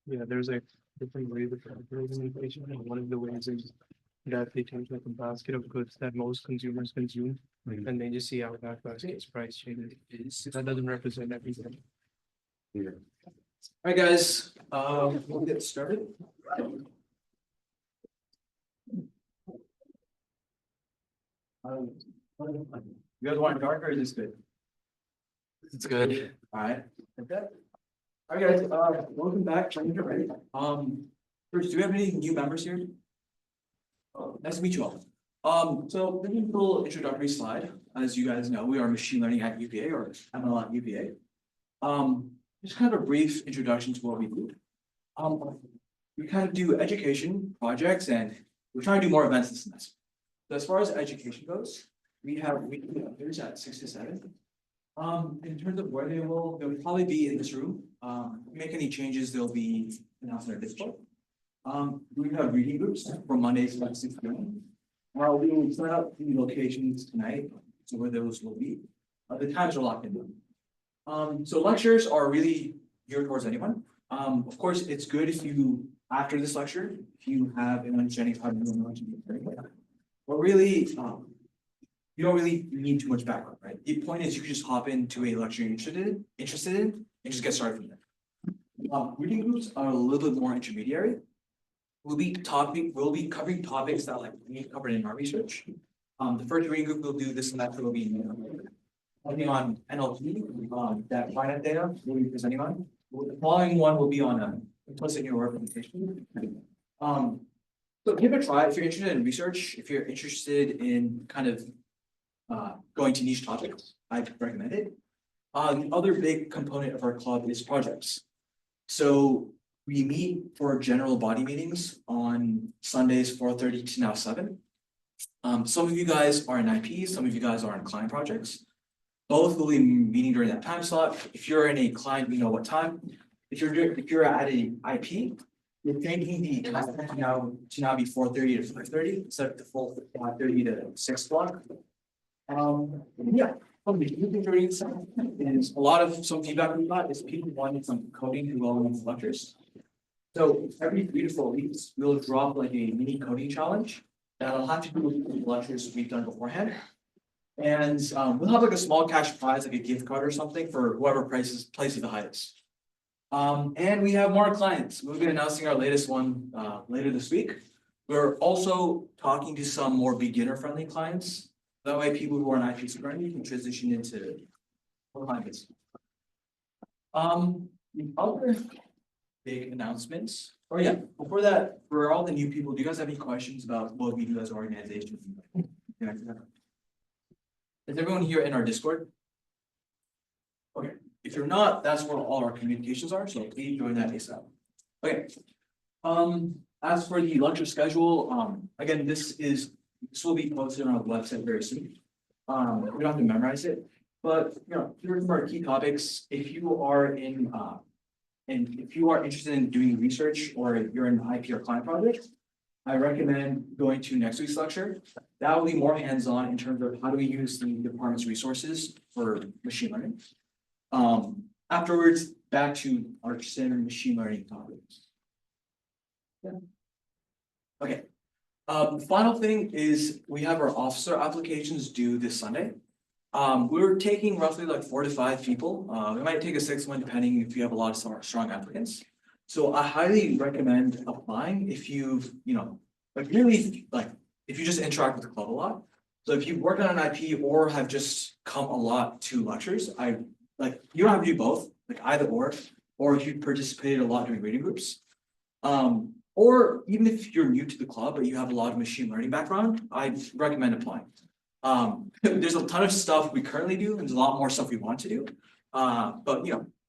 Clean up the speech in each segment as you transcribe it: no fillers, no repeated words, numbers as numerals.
Yeah, there's a different ways of calculating inflation, and one of the ways is that they take like a basket of goods that most consumers consume, and they just see how that basket's price changes. That doesn't represent everything. All right, guys, we'll get started. You guys want dark or is this good? It's good. All right. Okay. All right, guys, welcome back. Ready. First, do we have any new members here? Oh, nice to meet you all. So this is a little introductory slide. As you guys know, we are machine learning at UVA or ML at UVA. Just kind of a brief introduction to what we do. We kind of do education projects and we're trying to do more events this semester. So as far as education goes, we have weekly updates at 6 to 7. In terms of where they'll probably be in this room. Make any changes, they'll be announced in our Discord. We have reading groups from Mondays to 6 p.m. We will set up the locations tonight, so where those will be. The times are locked in. So lectures are really geared towards anyone. Of course, it's good if you, after this lecture, if you have an understanding of how to do it. But really, you don't really need too much background, right? The point is you can just hop into a lecture you're interested in, and just get started from there. Reading groups are a little bit more intermediary. We'll be covering topics that like we covered in our research. The first reading group we'll do this semester will be on NLP, that finite data we'll be presenting on. The following one will be on implicit neural representation. So give it a try if you're interested in research, if you're interested in kind of going to niche topics, I'd recommend it. The other big component of our club is projects. So we meet for general body meetings on Sundays, 4:30 to now 7. Some of you guys are in IP, some of you guys are in client projects. Both will be meeting during that time slot. If you're in a client, you know what time. If you're at a IP, you're changing the time to now be 4:30 to 5:30 instead of the full 5:30 to 6 o'clock. Yeah, probably during is a lot of some feedback we got is people wanting some coding to go in lectures. So every 3 to 4 weeks, we'll drop like a mini coding challenge that'll have to do with the lectures we've done beforehand. And we'll have like a small cash prize, like a gift card or something for whoever places the highest. And we have more clients. We'll be announcing our latest one later this week. We're also talking to some more beginner-friendly clients. That way, people who are in IP security can transition into more clients. The other big announcements. Oh yeah, before that, for all the new people, do you guys have any questions about what we do as an organization? Is everyone here in our Discord? Okay, if you're not, that's where all our communications are, so please join that ASAP. Okay. As for the lecture schedule, again, this will be posted on our website very soon. We don't have to memorize it, but here are our key topics. If you are interested in doing research or you're in an IP or client project, I recommend going to next week's lecture. That will be more hands-on in terms of how do we use the department's resources for machine learning. Afterwards, back to our standard machine learning topics. Yeah. Okay. Final thing is we have our officer applications due this Sunday. We're taking roughly like 4 to 5 people. We might take a 6th one depending if you have a lot of strong applicants. So I highly recommend applying if you've, if you just interact with the club a lot. So if you've worked on an IP or have just come a lot to lectures, you don't have to do both, like either or if you participated a lot during reading groups. Or even if you're new to the club, but you have a lot of machine learning background, I recommend applying. There's a ton of stuff we currently do, and there's a lot more stuff we want to do. But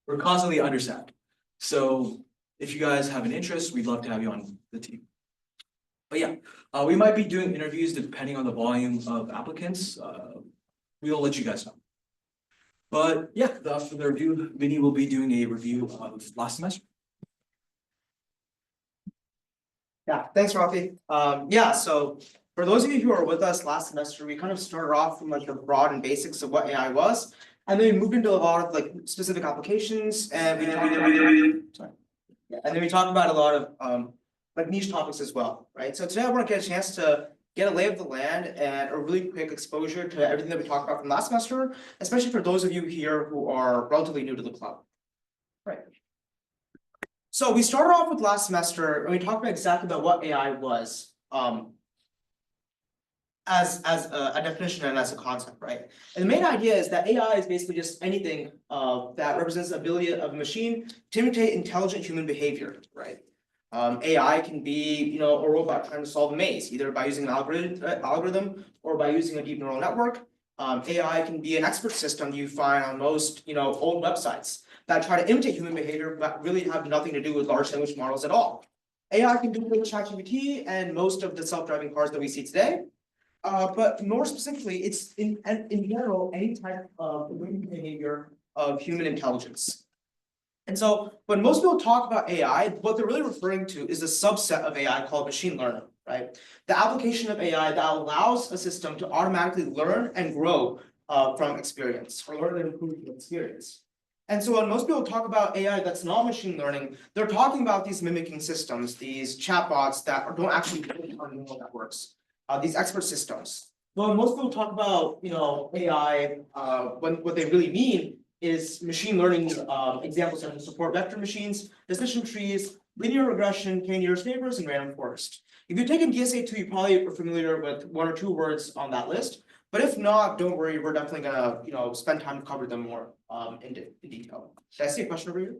we're constantly understaffed. So if you guys have an interest, we'd love to have you on the team. But yeah, we might be doing interviews depending on the volume of applicants. We'll let you guys know. But yeah, for the review, Vinny will be doing a review of last semester. Yeah, thanks, Rafi. So for those of you who are with us last semester, we kind of started off from like the broad and basics of what AI was. And then we moved into a lot of like specific applications and we talked about, sorry. Yeah, and then we talked about a lot of like niche topics as well, right? So today I want to get a chance to get a lay of the land and a really quick exposure to everything that we talked about from last semester, especially for those of you here who are relatively new to the club. Right. So we started off with last semester and we talked about exactly about what AI was. As a definition and as a concept, right? And the main idea is that AI is basically just anything that represents the ability of a machine to imitate intelligent human behavior, right? AI can be, a robot trying to solve a maze, either by using an algorithm or by using a deep neural network. AI can be an expert system you find on most, old websites that try to imitate human behavior but really have nothing to do with large language models at all. AI can do with ChatGPT and most of the self-driving cars that we see today. But more specifically, it's in general, any type of behavior of human intelligence. And so when most people talk about AI, what they're really referring to is a subset of AI called machine learning, right? The application of AI that allows a system to automatically learn and grow from experience, or learn and improve from experience. And so when most people talk about AI that's not machine learning, they're talking about these mimicking systems, these chatbots that don't actually work on neural networks. These expert systems. But when most people talk about, AI, what they really mean is machine learning examples such as support vector machines, decision trees, linear regression, k-nearest neighbors, and random forest. If you've taken DSA 2, you probably are familiar with one or two words on that list. But if not, don't worry, we're definitely gonna, spend time to cover them more in detail. Did I see a question over here?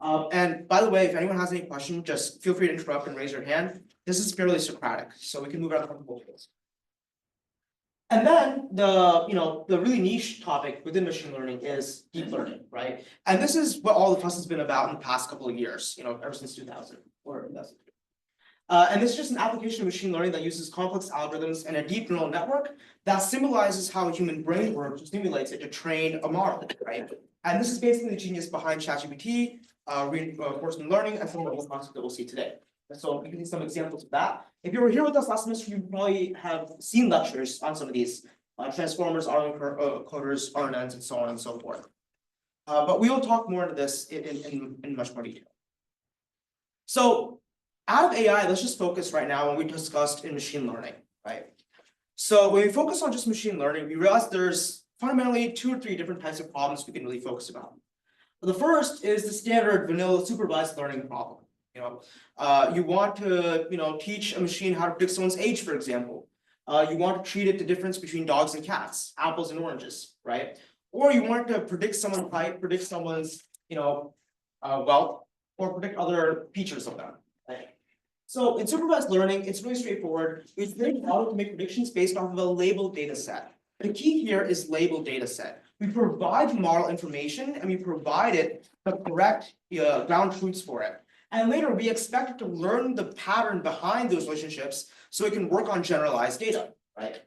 And by the way, if anyone has any questions, just feel free to interrupt and raise your hand. This is fairly Socratic, so we can move on from goals. And then the really niche topic within machine learning is deep learning, right? And this is what all the fuss has been about in the past couple of years, ever since 2000 or 2000. And this is just an application of machine learning that uses complex algorithms and a deep neural network that symbolizes how a human brain works or stimulates it to train a model, right? And this is basically the genius behind ChatGPT, reinforcement learning, and some of the concepts that we'll see today. So we can see some examples of that. If you were here with us last semester, you probably have seen lectures on some of these transformers, autoencoders, RNNs, and so on and so forth. But we will talk more into this in much more detail. So out of AI, let's just focus right now on what we discussed in machine learning, right? So when we focus on just machine learning, we realize there's fundamentally 2 or 3 different types of problems we can really focus about. The first is the standard vanilla supervised learning problem. You want to teach a machine how to predict someone's age, for example. You want to treat it the difference between dogs and cats, apples and oranges, right? Or you want to predict someone's height, predict someone's wealth, or predict other features of them. Right? So in supervised learning, it's really straightforward. We train the model to make predictions based off of a labeled data set. The key here is labeled data set. We provide the model information and we provide it the correct ground truths for it. And later we expect it to learn the pattern behind those relationships so it can work on generalized data, right?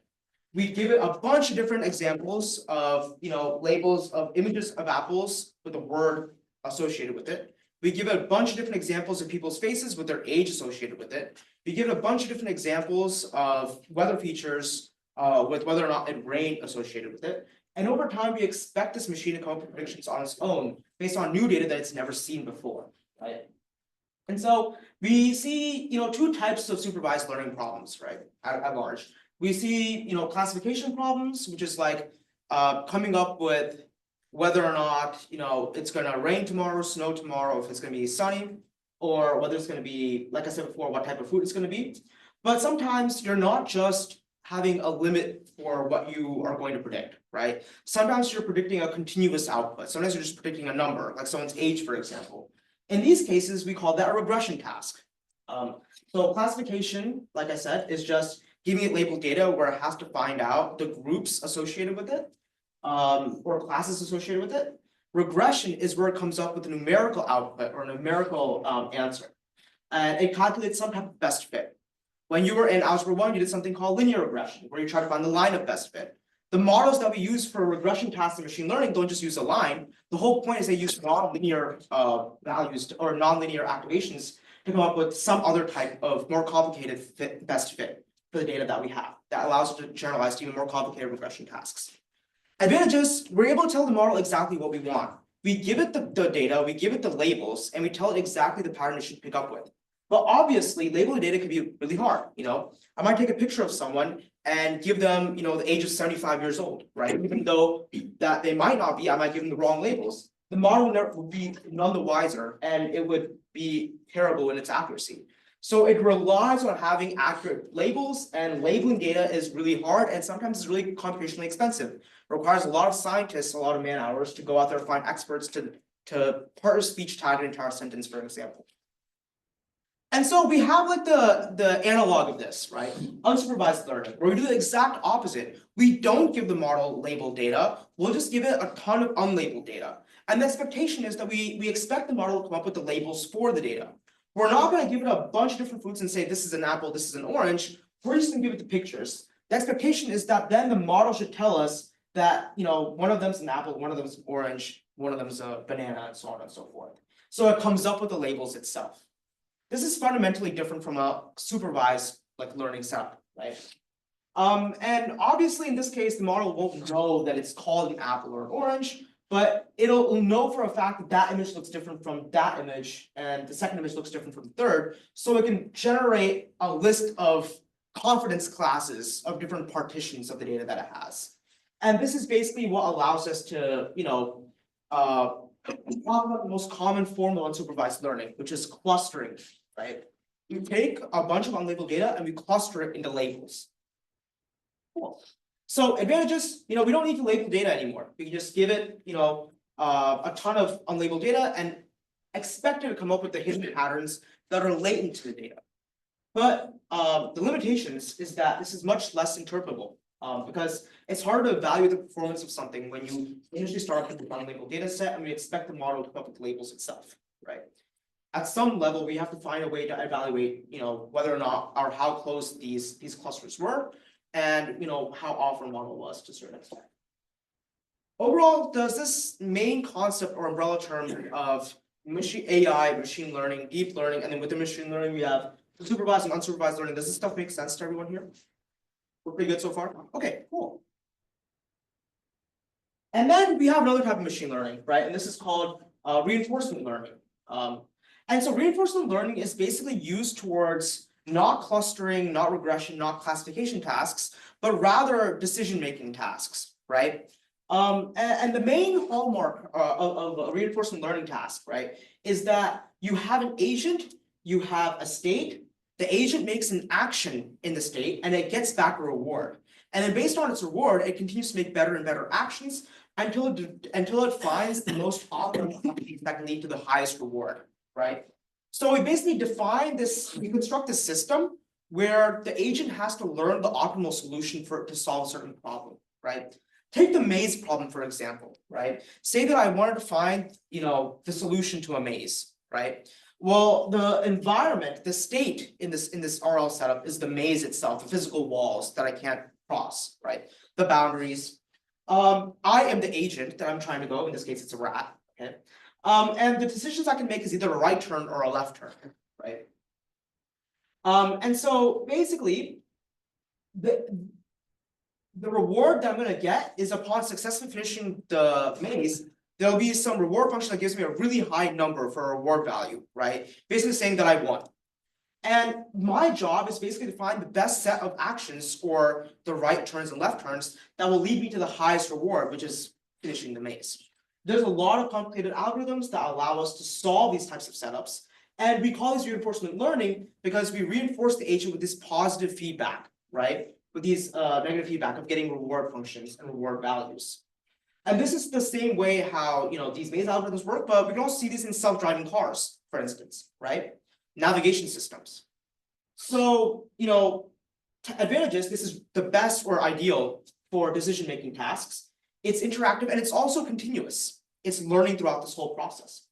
We give it a bunch of different examples of labels of images of apples with a word associated with it. We give it a bunch of different examples of people's faces with their age associated with it. We give it a bunch of different examples of weather features with whether or not it rained associated with it. And over time, we expect this machine to come up with predictions on its own based on new data that it's never seen before, right? And so we see, 2 types of supervised learning problems, right, at large. We see, classification problems, which is like coming up with whether or not, it's going to rain tomorrow, snow tomorrow, if it's going to be sunny, or whether it's going to be, like I said before, what type of food it's going to be. But sometimes you're not just having a limit for what you are going to predict, right? Sometimes you're predicting a continuous output. Sometimes you're just predicting a number, like someone's age, for example. In these cases, we call that a regression task. So classification, like I said, is just giving it labeled data where it has to find out the groups associated with it, or classes associated with it. Regression is where it comes up with a numerical output or a numerical answer. And it calculates some type of best fit. When you were in Algebra 1, you did something called linear regression, where you try to find the line of best fit. The models that we use for regression tasks in machine learning don't just use a line. The whole point is they use non-linear values or non-linear activations to come up with some other type of more complicated best fit for the data that we have that allows us to generalize to even more complicated regression tasks. Advantages, we're able to tell the model exactly what we want. We give it the data, we give it the labels, and we tell it exactly the pattern it should pick up with. But obviously, labeling data can be really hard, I might take a picture of someone and give them, the age of 75 years old, right? Even though that they might not be, I might give them the wrong labels. The model would be none the wiser, and it would be terrible in its accuracy. So it relies on having accurate labels, and labeling data is really hard and sometimes it's really computationally expensive. Requires a lot of scientists, a lot of man hours to go out there and find experts to parse speech tag an entire sentence, for example. And so we have like the analog of this, right? Unsupervised learning, where we do the exact opposite. We don't give the model labeled data, we'll just give it a ton of unlabeled data. And the expectation is that we expect the model to come up with the labels for the data. We're not going to give it a bunch of different fruits and say this is an apple, this is an orange. We're just going to give it the pictures. The expectation is that then the model should tell us that one of them's an apple, one of them's orange, one of them's a banana, and so on and so forth. So it comes up with the labels itself. This is fundamentally different from a supervised learning setup, right? And obviously in this case, the model won't know that it's called an apple or an orange, but it'll know for a fact that that image looks different from that image, and the second image looks different from the third. So it can generate a list of confidence classes of different partitions of the data that it has. And this is basically what allows us to, talk about the most common form of unsupervised learning, which is clustering, right? You take a bunch of unlabeled data and we cluster it into labels. Cool. So advantages, we don't need to label data anymore. We can just give it, a ton of unlabeled data and expect it to come up with the hidden patterns that are latent to the data. But the limitations is that this is much less interpretable. Because it's hard to evaluate the performance of something when you initially start with an unlabeled data set and we expect the model to come up with labels itself, right? At some level, we have to find a way to evaluate, whether or not or how close these clusters were, and how off our model was to a certain extent. Overall, does this main concept or umbrella term of AI, machine learning, deep learning, and then within machine learning, we have supervised and unsupervised learning. Does this stuff make sense to everyone here? We're pretty good so far? Okay, cool. And then we have another type of machine learning, right? And this is called reinforcement learning. And so reinforcement learning is basically used towards not clustering, not regression, not classification tasks, but rather decision-making tasks, right? And the main hallmark of a reinforcement learning task, right, is that you have an agent, you have a state, the agent makes an action in the state, and it gets back a reward. And then based on its reward, it continues to make better and better actions until it finds the most optimal actions that can lead to the highest reward, right? So we basically define this, we construct this system where the agent has to learn the optimal solution to solve a certain problem, right? Take the maze problem, for example, right? Say that I wanted to find, the solution to a maze, right? Well, the environment, the state in this RL setup is the maze itself, the physical walls that I can't cross, right? The boundaries. I am the agent that I'm trying to go. In this case, it's a rat. Okay. And the decisions I can make is either a right turn or a left turn, right? And so basically, the reward that I'm going to get is upon successfully finishing the maze, there'll be some reward function that gives me a really high number for a reward value, right? Basically saying that I won. And my job is basically to find the best set of actions for the right turns and left turns that will lead me to the highest reward, which is finishing the maze. There's a lot of complicated algorithms that allow us to solve these types of setups. And we call this reinforcement learning because we reinforce the agent with this positive feedback, right? With these negative feedback of getting reward functions and reward values. And this is the same way how these maze algorithms work, but we can also see this in self-driving cars, for instance, right? Navigation systems. So, advantages, this is the best or ideal for decision-making tasks. It's interactive and it's also continuous. It's learning throughout this whole process.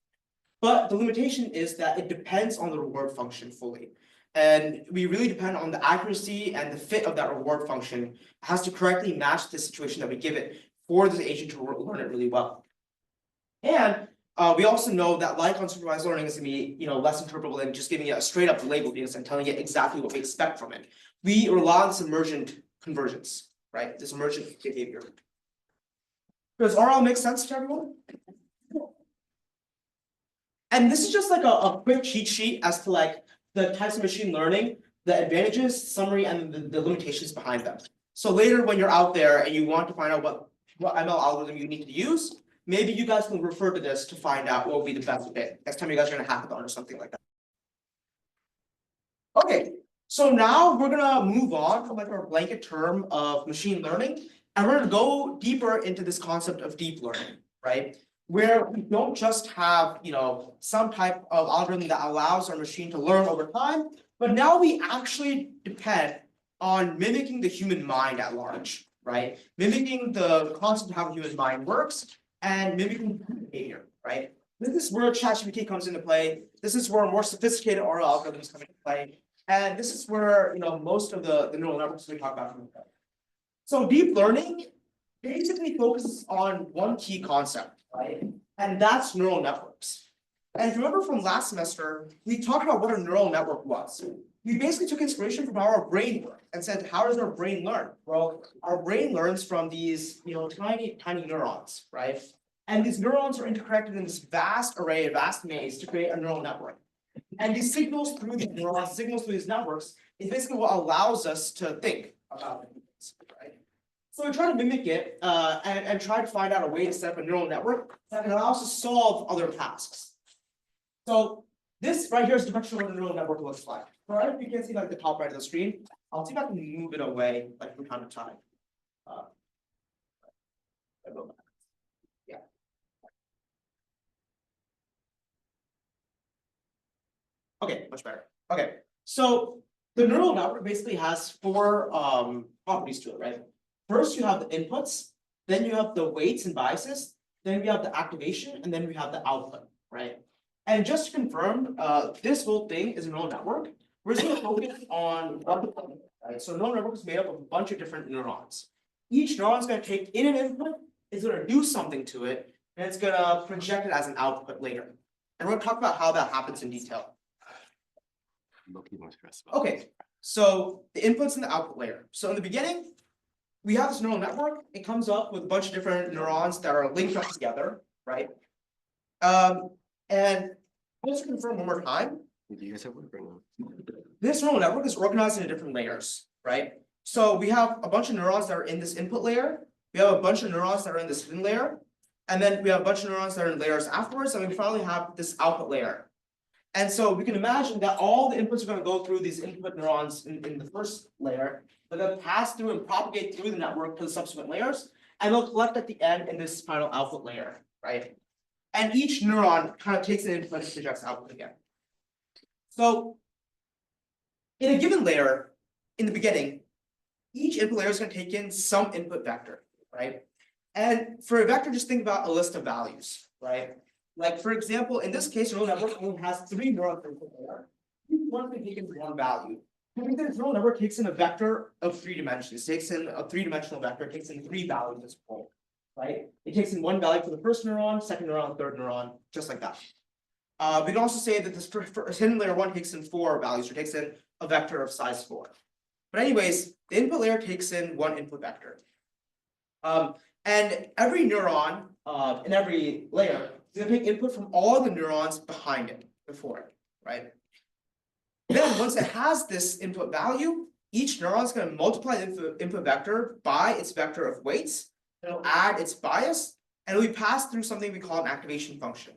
But the limitation is that it depends on the reward function fully. And we really depend on the accuracy and the fit of that reward function. It has to correctly match the situation that we give it for the agent to learn it really well. And we also know that like unsupervised learning is going to be less interpretable than just giving it a straight up label and telling it exactly what we expect from it. We rely on this emergent convergence, right? This emergent behavior. Does RL make sense to everyone? And this is just like a quick cheat sheet as to like the types of machine learning, the advantages, summary, and the limitations behind them. So later when you're out there and you want to find out what ML algorithm you need to use, maybe you guys can refer to this to find out what will be the best fit. Next time you guys are gonna hackathon or something like that. Okay, so now we're gonna move on from like our blanket term of machine learning, and we're gonna go deeper into this concept of deep learning, right? Where we don't just have, some type of algorithm that allows our machine to learn over time, but now we actually depend on mimicking the human mind at large, right? Mimicking the concept of how the human mind works and mimicking behavior, right? This is where ChatGPT comes into play. This is where more sophisticated RL algorithms come into play. And this is where, most of the neural networks we talk about come into play. So deep learning basically focuses on one key concept, right? And that's neural networks. And if you remember from last semester, we talked about what a neural network was. We basically took inspiration from how our brain worked and said, how does our brain learn? Well, our brain learns from these, tiny neurons, right? And these neurons are interconnected in this vast array, a vast maze to create a neural network. And these signals through these neurons, signals through these networks, is basically what allows us to think about things, right? So we try to mimic it and try to find out a way to set up a neural network that can allow us to solve other tasks. So this right here is a depiction of what a neural network looks like. Right, you can see like the top right of the screen. I'll see if I can move it away like from time to time. Yeah. Okay, much better. Okay, so the neural network basically has four properties to it, right? First, you have the inputs, then you have the weights and biases, then we have the activation, and then we have the output, right? And just to confirm, this whole thing is a neural network. We're just gonna focus on right? So neural network is made up of a bunch of different neurons. Each neuron is gonna take in an input, it's gonna do something to it, and it's gonna project it as an output later. And we're gonna talk about how that happens in detail. Okay, so the inputs and the output layer. So in the beginning, we have this neural network. It comes up with a bunch of different neurons that are linked up together, right? And just to confirm one more time, this neural network is organized into different layers, right? So we have a bunch of neurons that are in this input layer. We have a bunch of neurons that are in this hidden layer. And then we have a bunch of neurons that are in layers afterwards. And we finally have this output layer. And so we can imagine that all the inputs are going to go through these input neurons in the first layer. They're going to pass through and propagate through the network to the subsequent layers. And they'll collect at the end in this final output layer, right? And each neuron kind of takes an input and projects output again. So in a given layer, in the beginning, each input layer is going to take in some input vector, right? And for a vector, just think about a list of values, right? Like for example, in this case, neural network only has 3 neurons per input layer. Each one can take in one value. This neural network takes in a vector of 3 dimensions. It takes in a 3-dimensional vector, it takes in 3 values as a whole, right? It takes in one value for the first neuron, second neuron, third neuron, just like that. We can also say that this hidden layer 1 takes in 4 values, or takes in a vector of size 4. But anyways, the input layer takes in one input vector. And every neuron in every layer is going to take input from all the neurons behind it, before it, right? Then once it has this input value, each neuron is going to multiply the input vector by its vector of weights. It'll add its bias, and it'll be passed through something we call an activation function.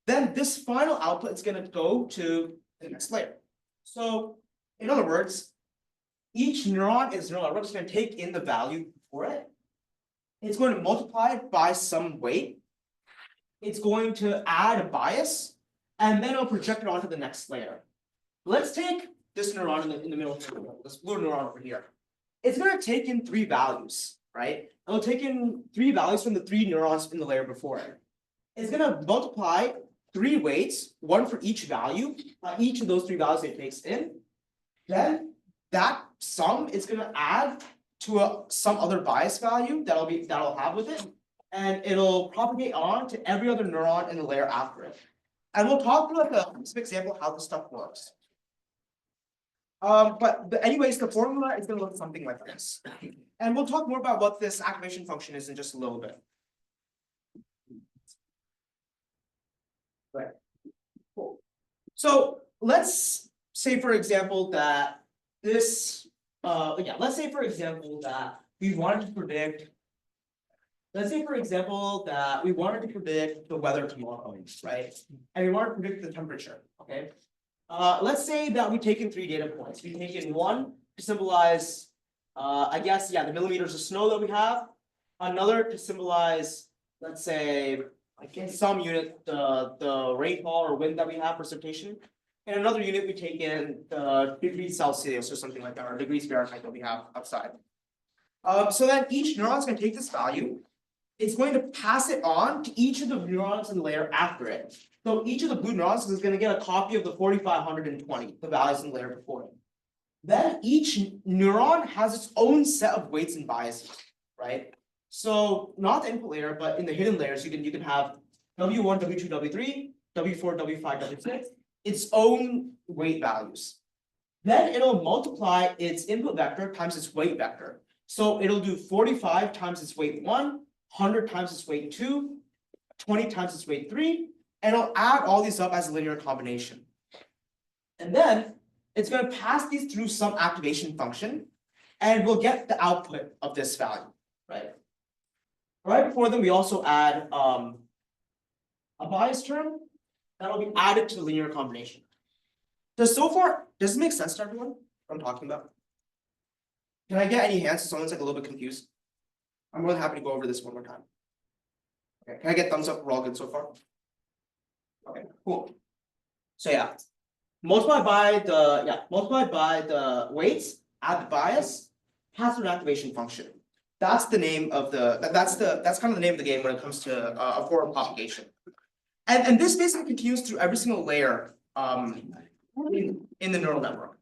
Then this final output is going to go to the next layer. So in other words, each neuron in this neural network is going to take in the value for it. It's going to multiply it by some weight. It's going to add a bias, and then it'll project it onto the next layer. Let's take this neuron in the middle, this blue neuron over here. It's going to take in 3 values, right? It'll take in 3 values from the 3 neurons in the layer before it. It's going to multiply 3 weights, 1 for each value, each of those 3 values it takes in. Then that sum is going to add to some other bias value that'll have with it, and it'll propagate on to every other neuron in the layer after it. And we'll talk through like a specific example of how this stuff works. Anyways, the formula is going to look something like this. And we'll talk more about what this activation function is in just a little bit. Cool. So let's say, for example, that this, let's say, for example, that we wanted to predict. Let's say, for example, that we wanted to predict the weather tomorrow, right? And we want to predict the temperature, okay? Let's say that we take in 3 data points. We take in 1 to symbolize, I guess, yeah, the millimeters of snow that we have. Another to symbolize, let's say, like in some unit, the rainfall or wind that we have, precipitation. And another unit, we take in the degrees Celsius or something like that, or degrees Fahrenheit that we have outside. So then each neuron is going to take this value. It's going to pass it on to each of the neurons in the layer after it. So each of the blue neurons is going to get a copy of the 4520, the values in the layer before it. Then each neuron has its own set of weights and biases, right? So not the input layer, but in the hidden layers, you can have W1, W2, W3, W4, W5, W6, its own weight values. Then it'll multiply its input vector times its weight vector. So it'll do 45 times its weight 1, 100 times its weight 2, 20 times its weight 3, and it'll add all these up as a linear combination. And then it's going to pass these through some activation function, and we'll get the output of this value, right? Right before them, we also add a bias term that'll be added to the linear combination. Does it make sense to everyone what I'm talking about? Can I get any hands if someone's like a little bit confused? I'm more than happy to go over this one more time. Okay, can I get thumbs up? We're all good so far? Okay, cool. So yeah, multiply by the weights, add the bias, pass through an activation function. That's the name of that's kind of the name of the game when it comes to a forward propagation. And this basically continues through every single layer in the neural network.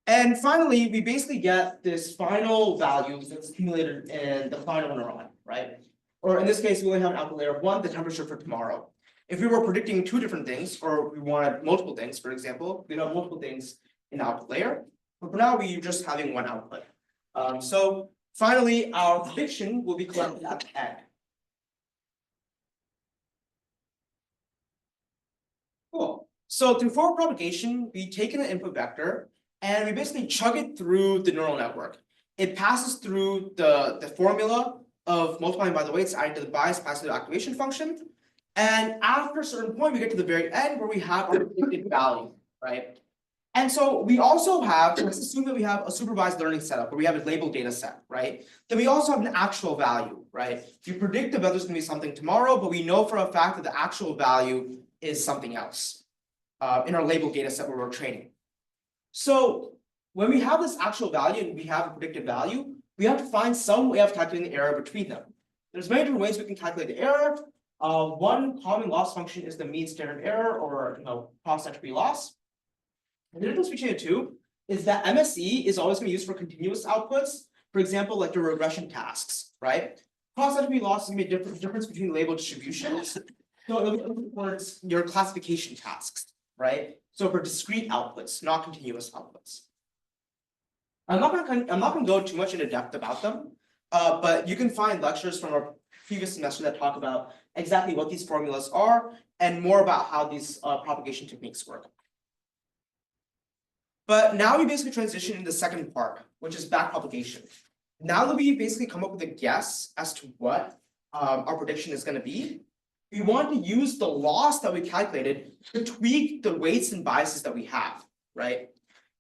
And finally, we basically get this final value that's accumulated in the final neuron, right? Or in this case, we only have an output layer of 1, the temperature for tomorrow. If we were predicting 2 different things, or we wanted multiple things, for example, we'd have multiple things in the output layer. But for now, we're just having 1 output. So finally, our prediction will be collected at the end. Cool. So through forward propagation, we take in an input vector and we basically chug it through the neural network. It passes through the formula of multiplying by the weights, adding to the bias, passes through the activation function. And after a certain point, we get to the very end where we have our predicted value, right? And so we also have, let's assume that we have a supervised learning setup where we have a labeled data set, right? Then we also have an actual value, right? We predict the weather's gonna be something tomorrow, but we know for a fact that the actual value is something else in our labeled data set where we're training. So when we have this actual value and we have a predicted value, we have to find some way of calculating the error between them. There's many different ways we can calculate the error. One common loss function is the mean standard error, or cross-entropy loss. And the difference between the two is that MSE is always going to be used for continuous outputs. For example, like your regression tasks, right? Cross-entropy loss is going to be a difference between label distributions. So it'll be towards your classification tasks, right? So for discrete outputs, not continuous outputs. I'm not going to go too much into depth about them, but you can find lectures from our previous semester that talk about exactly what these formulas are and more about how these propagation techniques work. But now we basically transition into the second part, which is backpropagation. Now that we basically come up with a guess as to what our prediction is going to be, we want to use the loss that we calculated to tweak the weights and biases that we have, right?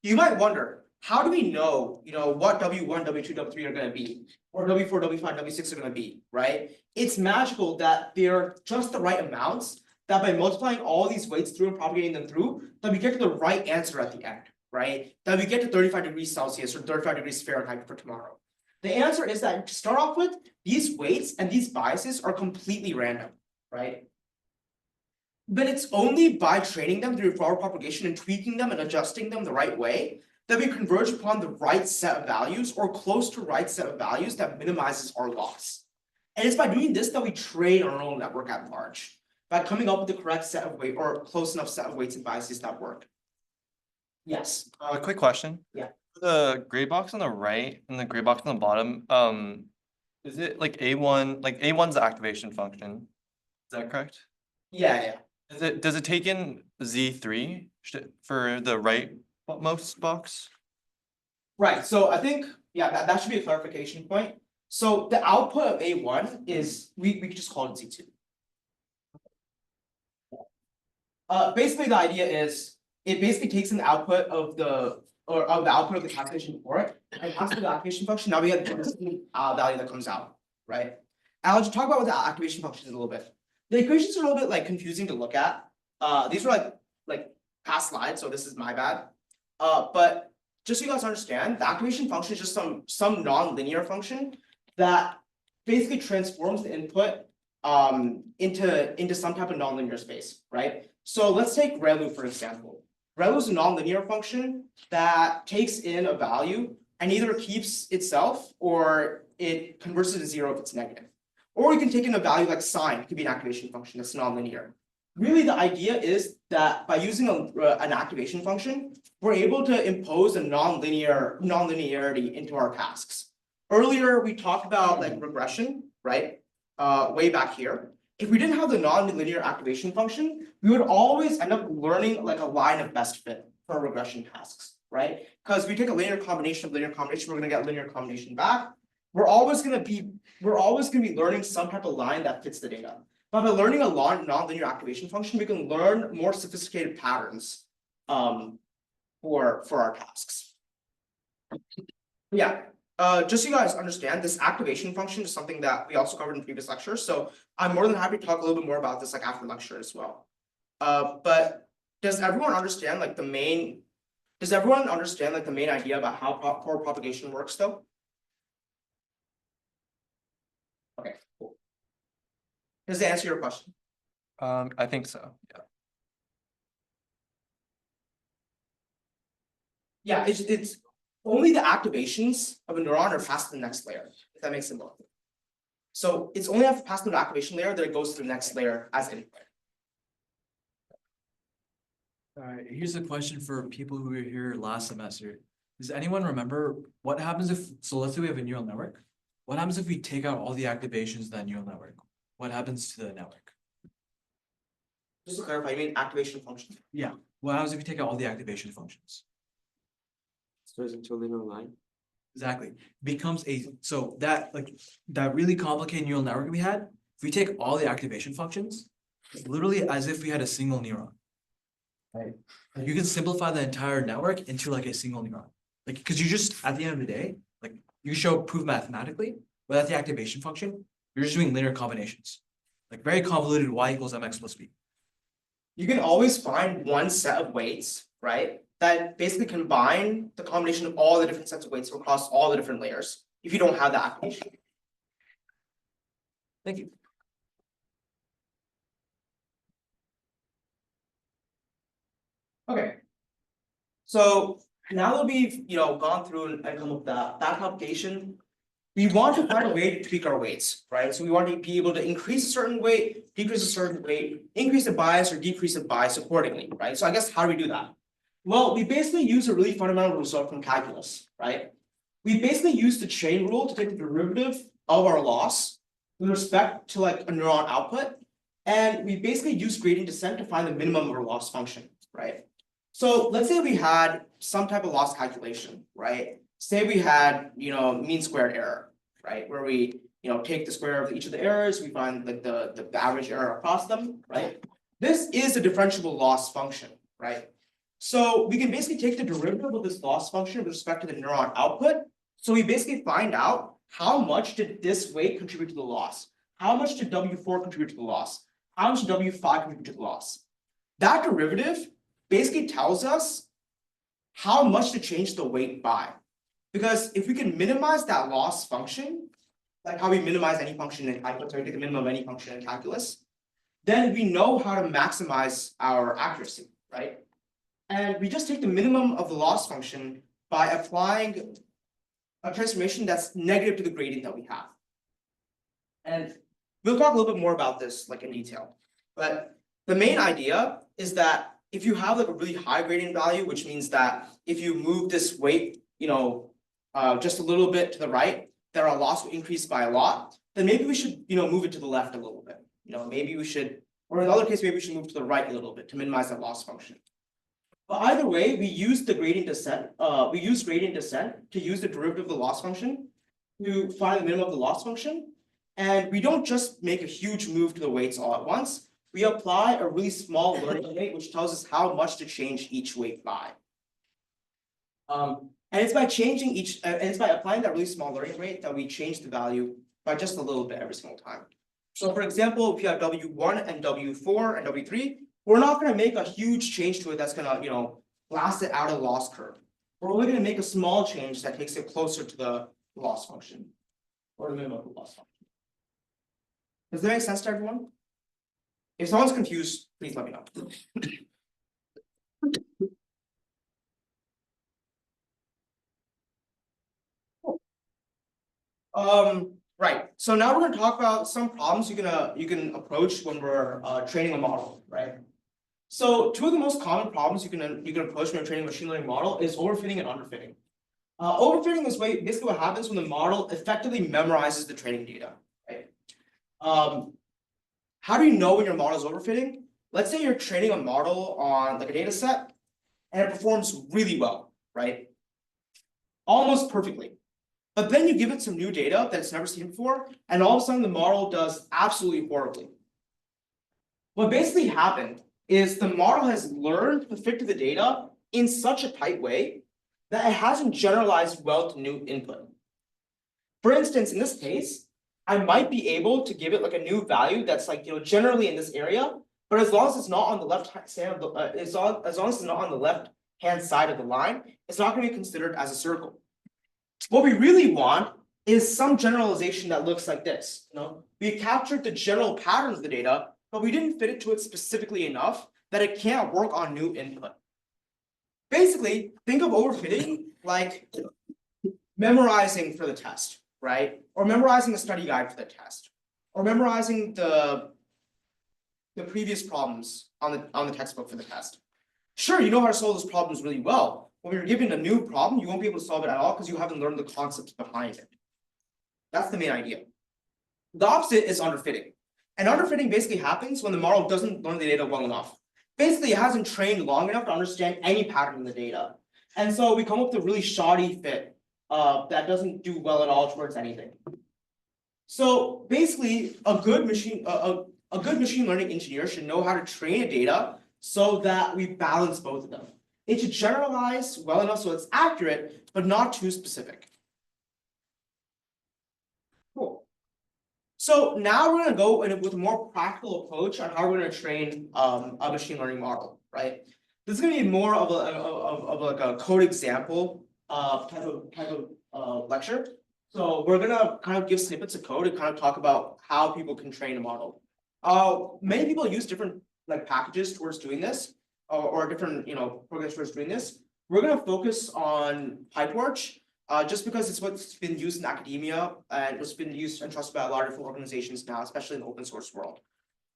You might wonder, how do we know, what W1, W2, W3 are going to be, or W4, W5, W6 are going to be, right? It's magical that they're just the right amounts, that by multiplying all these weights through and propagating them through, that we get to the right answer at the end, right? That we get to 35 degrees Celsius or 35 degrees Fahrenheit for tomorrow. The answer is that to start off with, these weights and these biases are completely random, right? But it's only by training them through forward propagation and tweaking them and adjusting them the right way that we converge upon the right set of values or close to right set of values that minimizes our loss. And it's by doing this that we train our neural network at large, by coming up with the correct set of weight or close enough set of weights and biases that work. Yes. A quick question. Yeah. The gray box on the right and the gray box on the bottom, is it like A1? Like A1's the activation function. Is that correct? Yeah. Does it take in Z3 for the rightmost box? Right, so I think, yeah, that should be a clarification point. So the output of A1 is, we could just call it Z2. Basically, the idea is, it basically takes an output of the, or of the output of the calculation before it, and after the activation function, now we have the value that comes out, right? And I'll just talk about what the activation function is a little bit. The equations are a little bit like confusing to look at. These are like past slides, so this is my bad. But just so you guys understand, the activation function is just some non-linear function that basically transforms the input into some type of non-linear space, right? So let's take ReLU for example. ReLU is a non-linear function that takes in a value and either keeps itself or it converts it to zero if it's negative. Or you can take in a value like sine, it could be an activation function that's non-linear. Really, the idea is that by using an activation function, we're able to impose a non-linearity into our tasks. Earlier, we talked about like regression, right? Way back here. If we didn't have the non-linear activation function, we would always end up learning like a line of best fit for our regression tasks, right? Because if we take a linear combination of linear combination, we're gonna get linear combination back. We're always gonna be learning some type of line that fits the data. But by learning a non-linear activation function, we can learn more sophisticated patterns for our tasks. Yeah. Just so you guys understand, this activation function is something that we also covered in previous lectures. So I'm more than happy to talk a little bit more about this like after lecture as well. But does everyone understand like the main idea about how forward propagation works though? Okay, cool. Does that answer your question? I think so, yeah. Yeah, it's only the activations of a neuron are passed to the next layer, if that makes it more clear. So it's only after passing the activation layer that it goes to the next layer as input. Alright, here's a question for people who were here last semester. Does anyone remember what happens if, so let's say we have a neural network. What happens if we take out all the activations of that neural network? What happens to the network? Just to clarify, you mean activation function? Yeah, what happens if you take out all the activation functions? Turns into a linear line. Exactly, becomes so that really complicated neural network we had, if we take all the activation functions, it's literally as if we had a single neuron. Right, like you can simplify the entire network into like a single neuron. Like, because you just, at the end of the day, like you can prove mathematically, without the activation function, you're just doing linear combinations. Like very convoluted y equals mx plus b. You can always find one set of weights, right? That basically combine the combination of all the different sets of weights across all the different layers, if you don't have the activation. Thank you. Okay. So now that we've gone through and come up with that propagation, we want to find a way to tweak our weights, right? So we want to be able to increase a certain weight, decrease a certain weight, increase the bias or decrease the bias accordingly, right? So I guess how do we do that? Well, we basically use a really fundamental result from calculus, right? We basically use the chain rule to take the derivative of our loss with respect to like a neuron output, and we basically use gradient descent to find the minimum of our loss function, right? So let's say we had some type of loss calculation, right? Say we had, mean squared error, right? Where we, take the square of each of the errors, we find like the average error across them, right? This is a differentiable loss function, right? So we can basically take the derivative of this loss function with respect to the neuron output. So we basically find out how much did this weight contribute to the loss? How much did W4 contribute to the loss? How much did W5 contribute to the loss? That derivative basically tells us how much to change the weight by. Because if we can minimize that loss function, like how we minimize any function in calculus, or take the minimum of any function in calculus, then we know how to maximize our accuracy, right? And we just take the minimum of the loss function by applying a transformation that's negative to the gradient that we have. And we'll talk a little bit more about this like in detail. But the main idea is that if you have like a really high gradient value, which means that if you move this weight, just a little bit to the right, that our loss will increase by a lot, then maybe we should, move it to the left a little bit. Maybe we should Or in the other case, maybe we should move to the right a little bit to minimize that loss function. But either way, we use the gradient descent, we use gradient descent to use the derivative of the loss function to find the minimum of the loss function. And we don't just make a huge move to the weights all at once. We apply a really small learning rate, which tells us how much to change each weight by. And it's by changing each, and it's by applying that really small learning rate that we change the value by just a little bit every single time. So for example, if you have W1 and W4 and W3, we're not gonna make a huge change to it that's gonna, blast it out of the loss curve. We're only gonna make a small change that takes it closer to the loss function. Or the minimum of the loss function. Does that make sense to everyone? If someone's confused, please let me know. Right, so now we're gonna talk about some problems you can approach when we're training a model, right? So two of the most common problems you can approach when you're training a machine learning model is overfitting and underfitting. Overfitting is basically what happens when the model effectively memorizes the training data, right? How do you know when your model is overfitting? Let's say you're training a model on like a data set and it performs really well, right? Almost perfectly. But then you give it some new data that it's never seen before, and all of a sudden the model does absolutely horribly. What basically happened is the model has learned to fit to the data in such a tight way that it hasn't generalized well to new input. For instance, in this case, I might be able to give it like a new value that's like generally in this area, but as long as it's not on the left side of the as long as it's not on the left hand side of the line, it's not going to be considered as a circle. What we really want is some generalization that looks like this. We captured the general pattern of the data, but we didn't fit it to it specifically enough that it can't work on new input. Basically, think of overfitting like memorizing for the test, right? Or memorizing a study guide for the test, or memorizing the previous problems on the textbook for the test. Sure, you know how to solve those problems really well. When you're given a new problem, you won't be able to solve it at all because you haven't learned the concepts behind it. That's the main idea. The opposite is underfitting. And underfitting basically happens when the model doesn't learn the data well enough. Basically, it hasn't trained long enough to understand any pattern in the data. And so we come up with a really shoddy fit that doesn't do well at all towards anything. So basically, a good machine learning engineer should know how to train a data so that we balance both of them. It should generalize well enough so it's accurate, but not too specific. Cool. So now we're going to go with a more practical approach on how we're going to train a machine learning model, right? This is going to be more of like a code example type of lecture. So we're going to kind of give snippets of code and kind of talk about how people can train a model. Many people use different like packages towards doing this. Or different programs towards doing this. We're going to focus on PyTorch just because it's what's been used in academia and it's been used and trusted by a lot of different organizations now, especially in the open source world.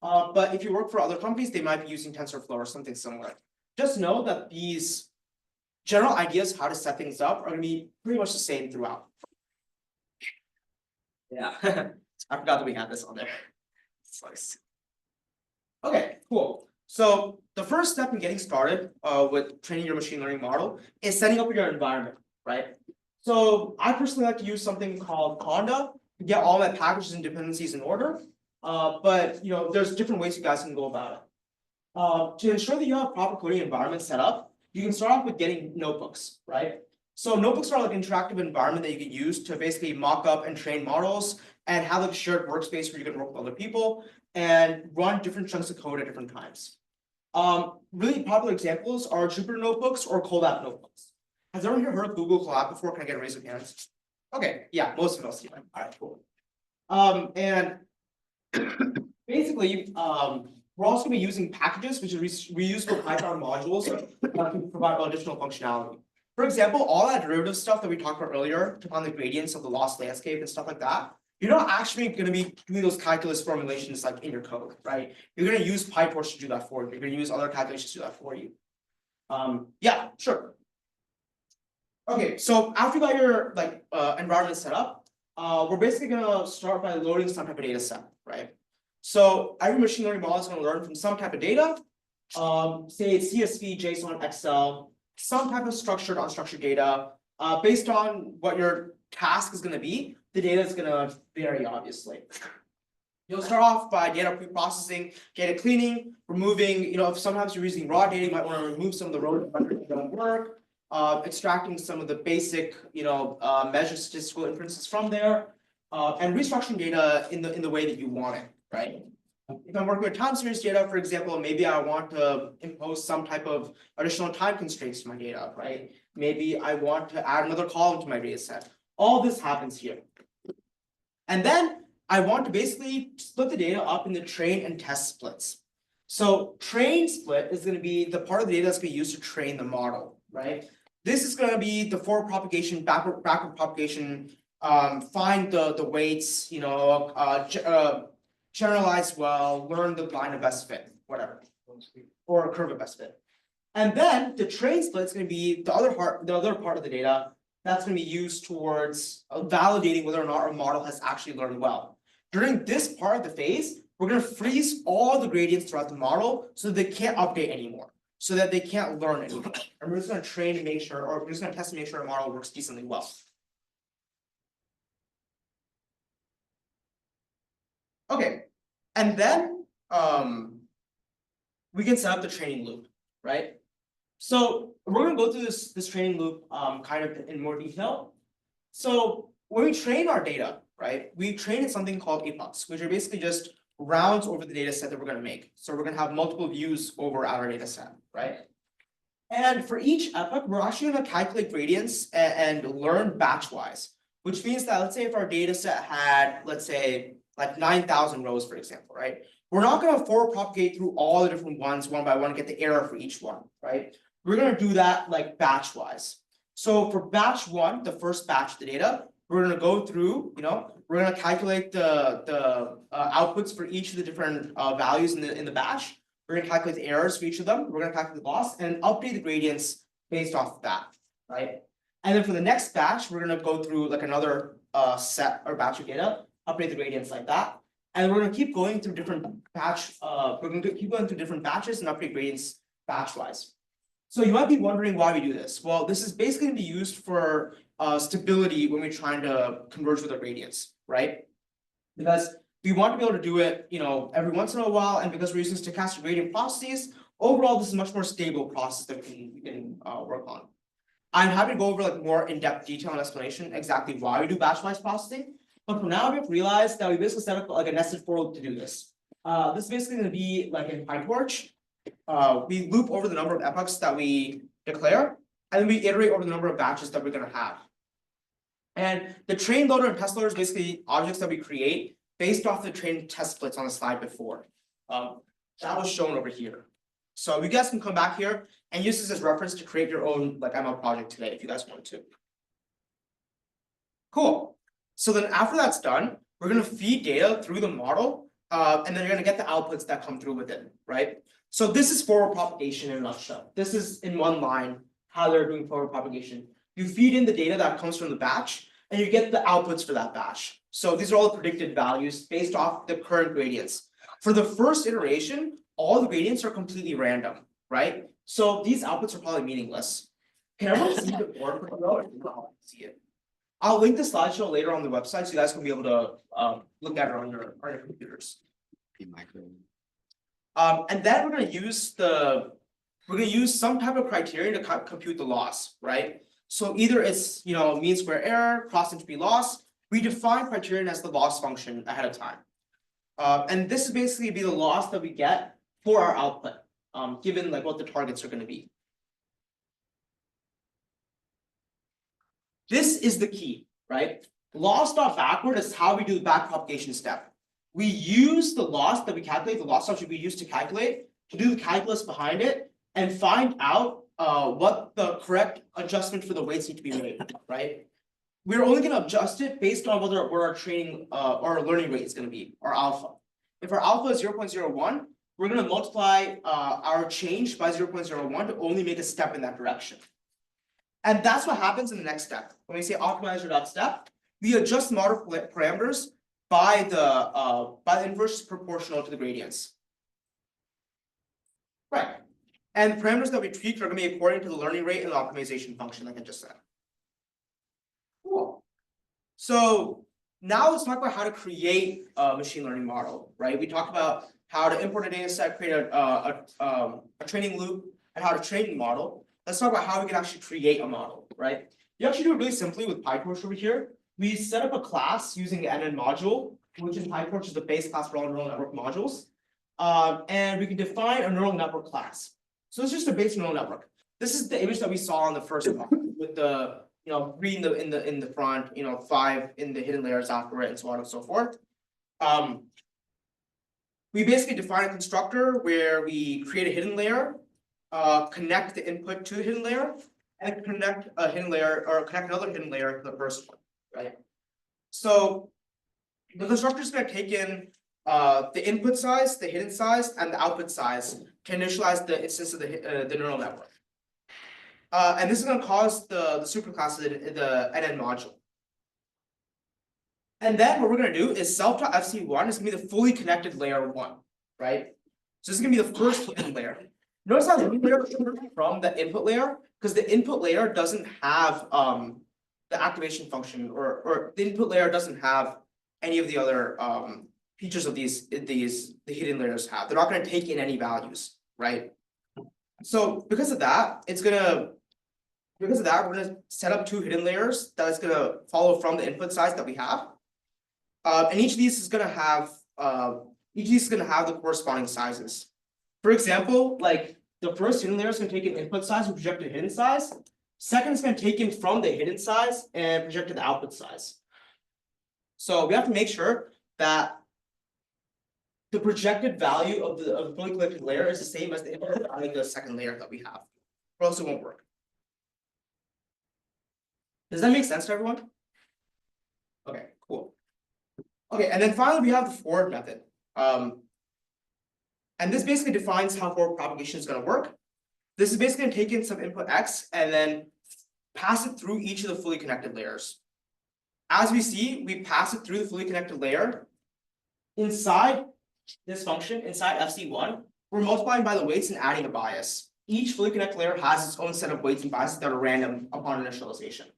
But if you work for other companies, they might be using TensorFlow or something similar. Just know that these general ideas how to set things up are going to be pretty much the same throughout. Yeah, I forgot that we had this on there. Nice. Okay, cool. So the first step in getting started with training your machine learning model is setting up your environment, right? So I personally like to use something called Conda to get all my packages and dependencies in order. But there's different ways you guys can go about it. To ensure that you have a proper coding environment set up, you can start off with getting notebooks, right? So notebooks are like an interactive environment that you can use to basically mock up and train models and have a shared workspace where you can work with other people and run different chunks of code at different times. Really popular examples are Jupyter notebooks or Colab notebooks. Has everyone here heard of Google Colab before? Can I get a raise of hands? Okay, yeah, most of us. All right, cool. And basically, we're also going to be using packages, which is reusable Python modules that can provide additional functionality. For example, all that derivative stuff that we talked about earlier on the gradients of the loss landscape and stuff like that, you're not actually going to be doing those calculus formulations like in your code, right? You're going to use PyTorch to do that for you. You're going to use other calculations to do that for you. Yeah, sure. Okay, so after you got your environment set up, we're basically going to start by loading some type of data set, right? So every machine learning model is going to learn from some type of data. Say it's CSV, JSON, Excel, some type of structured, unstructured data. Based on what your task is going to be, the data is going to vary, obviously. You'll start off by data pre-processing, data cleaning, removing, if sometimes you're using raw data, you might want to remove some of the raw data that don't work. Extracting some of the basic, measure statistical inferences from there, and restructuring data in the way that you want it, right? If I'm working with time series data, for example, maybe I want to impose some type of additional time constraints to my data, right? Maybe I want to add another column to my data set. All this happens here. And then I want to basically split the data up into train and test splits. So train split is going to be the part of the data that's going to be used to train the model, right? This is going to be the forward propagation, backward propagation, find the weights, generalize well, learn the line of best fit, whatever, or a curve of best fit. And then the train split is going to be the other part of the data that's going to be used towards validating whether or not our model has actually learned well. During this part of the phase, we're going to freeze all the gradients throughout the model so that they can't update anymore, so that they can't learn anymore. And we're just going to train to make sure, or we're just going to test to make sure our model works decently well. Okay, and then we can set up the training loop, right? So we're going to go through this training loop kind of in more detail. So when we train our data, right, we train in something called epochs, which are basically just rounds over the data set that we're going to make. So we're going to have multiple views over our data set, right? And for each epoch, we're actually going to calculate gradients and learn batch-wise, which means that let's say if our data set had, let's say, like 9,000 rows, for example, right? We're not going to forward propagate through all the different ones one by one and get the error for each one, right? We're going to do that like batch-wise. So for batch one, the first batch of the data, we're going to go through, we're going to calculate the outputs for each of the different values in the batch. We're going to calculate the errors for each of them. We're going to calculate the loss and update the gradients based off of that, right? And then for the next batch, we're going to go through like another set or batch of data, update the gradients like that. And we're going to keep going through different batch. We're going to keep going through different batches and update gradients batch-wise. So you might be wondering why we do this. Well, this is basically going to be used for stability when we're trying to converge with our gradients, right? Because we want to be able to do it, every once in a while, and because we're using stochastic gradient processes, overall, this is a much more stable process that we can work on. I'm happy to go over like more in-depth detail and explanation exactly why we do batch-wise processing. But for now, we have realized that we basically set up like a nested for loop to do this. This is basically going to be like in PyTorch. We loop over the number of epochs that we declare, and then we iterate over the number of batches that we're going to have. And the train loader and test loader is basically objects that we create based off the train test splits on the slide before. That was shown over here. So you guys can come back here and use this as reference to create your own like ML project today if you guys want to. Cool. So then after that's done, we're going to feed data through the model, and then you're going to get the outputs that come through with it, right? So this is forward propagation in a nutshell. This is in one line how they're doing forward propagation. You feed in the data that comes from the batch, and you get the outputs for that batch. So these are all the predicted values based off the current gradients. For the first iteration, all the gradients are completely random, right? So these outputs are probably meaningless. Can everyone see the board for the see it? I'll link the slideshow later on the website so you guys can be able to look at it on your computers. And then we're going to use some type of criteria to compute the loss, right? So either it's mean square error, cross entropy loss. We define criterion as the loss function ahead of time, and this is basically be the loss that we get for our output, given like what the targets are going to be. This is the key, right? Loss.backward is how we do the back propagation step. We use the loss that we calculate, the loss function we use to calculate, to do the calculus behind it, and find out what the correct adjustment for the weights need to be made, right? We're only going to adjust it based on where our training or our learning rate is going to be, our alpha. If our alpha is 0.01, we're going to multiply our change by 0.01 to only make a step in that direction. And that's what happens in the next step. When we say optimizer.step, we adjust model parameters by the inverse proportional to the gradients. Right, and the parameters that we tweak are gonna be according to the learning rate and the optimization function, like I just said. Cool. So now let's talk about how to create a machine learning model, right? We talked about how to import a data set, create a training loop, and how to train the model. Let's talk about how we can actually create a model, right? You actually do it really simply with PyTorch over here. We set up a class using the NN module, which in PyTorch is the base class for all neural network modules. And we can define a neural network class. So it's just a base neural network. This is the image that we saw on the first one with the 3 in the front, 5 in the hidden layers after it, and so on and so forth. We basically define a constructor where we create a hidden layer, connect the input to the hidden layer, and connect a hidden layer or connect another hidden layer to the first one, right? So the constructor is going to take in the input size, the hidden size, and the output size to initialize the instance of the neural network. And this is going to cause the superclass of the NN module. And then what we're going to do is self.fc1 is going to be the fully connected layer 1, right? So this is going to be the first hidden layer. Notice how the hidden layer is different from the input layer, because the input layer doesn't have the activation function, or the input layer doesn't have any of the other features of the hidden layers have. They're not going to take in any values, right? So because of that, we're gonna set up 2 hidden layers that is gonna follow from the input size that we have. And each of these is gonna have the corresponding sizes. For example, like the first hidden layer is gonna take an input size and project a hidden size. Second is gonna take in from the hidden size and project to the output size. So we have to make sure that the projected value of the fully collected layer is the same as the input value of the second layer that we have, or else it won't work. Does that make sense to everyone? Okay, cool. Okay, and then finally we have the forward method. And this basically defines how forward propagation is going to work. This is basically going to take in some input X and then pass it through each of the fully connected layers. As we see, we pass it through the fully connected layer. Inside this function, inside FC1, we're multiplying by the weights and adding a bias. Each fully connected layer has its own set of weights and biases that are random upon initialization.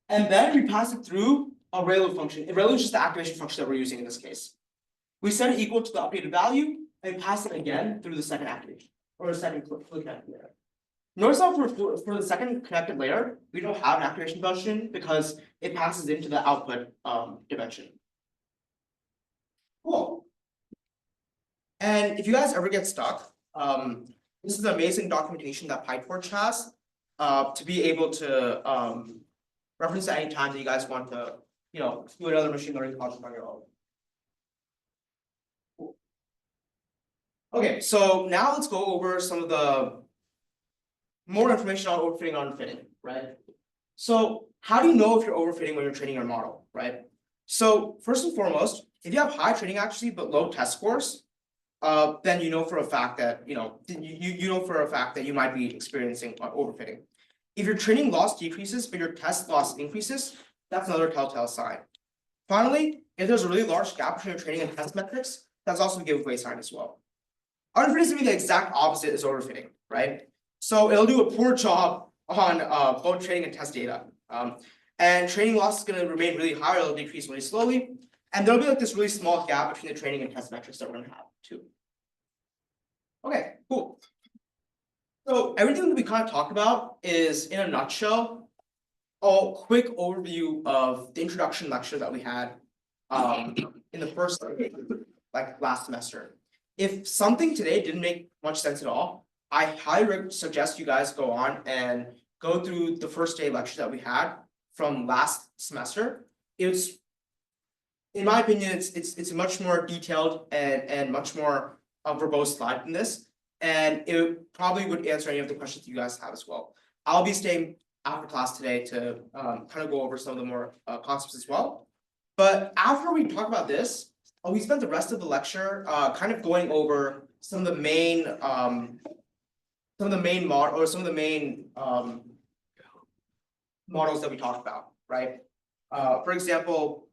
And then we pass it through a ReLU function. A ReLU is just the activation function that we're using in this case. We set it equal to the updated value and pass it again through the second activation, or the second fully connected layer. Notice how for the second connected layer, we don't have an activation function because it passes into the output dimension. Cool. And if you guys ever get stuck, this is amazing documentation that PyTorch has to be able to reference at any time that you guys want to, do another machine learning project on your own. Cool. Okay, so now let's go over some of the more information on overfitting and underfitting, right? So how do you know if you're overfitting when you're training your model, right? So first and foremost, if you have high training accuracy but low test scores, then you know for a fact that you know for a fact that you might be experiencing overfitting. If your training loss decreases but your test loss increases, that's another telltale sign. Finally, if there's a really large gap between your training and test metrics, that's also a giveaway sign as well. Underfitting is going to be the exact opposite as overfitting, right? So it'll do a poor job on both training and test data. And training loss is going to remain really high, or it'll decrease really slowly. And there'll be like this really small gap between the training and test metrics that we're going to have too. Okay, cool. So everything that we kind of talked about is, in a nutshell, a quick overview of the introduction lecture that we had in the first, like last semester. If something today didn't make much sense at all, I highly suggest you guys go on and go through the first day lecture that we had from last semester. It's, in my opinion, it's a much more detailed and much more verbose slide than this, and it probably would answer any of the questions you guys have as well. I'll be staying after class today to kind of go over some of the more concepts as well. But after we talk about this, we spent the rest of the lecture kind of going over some of the main models that we talked about, right? For example,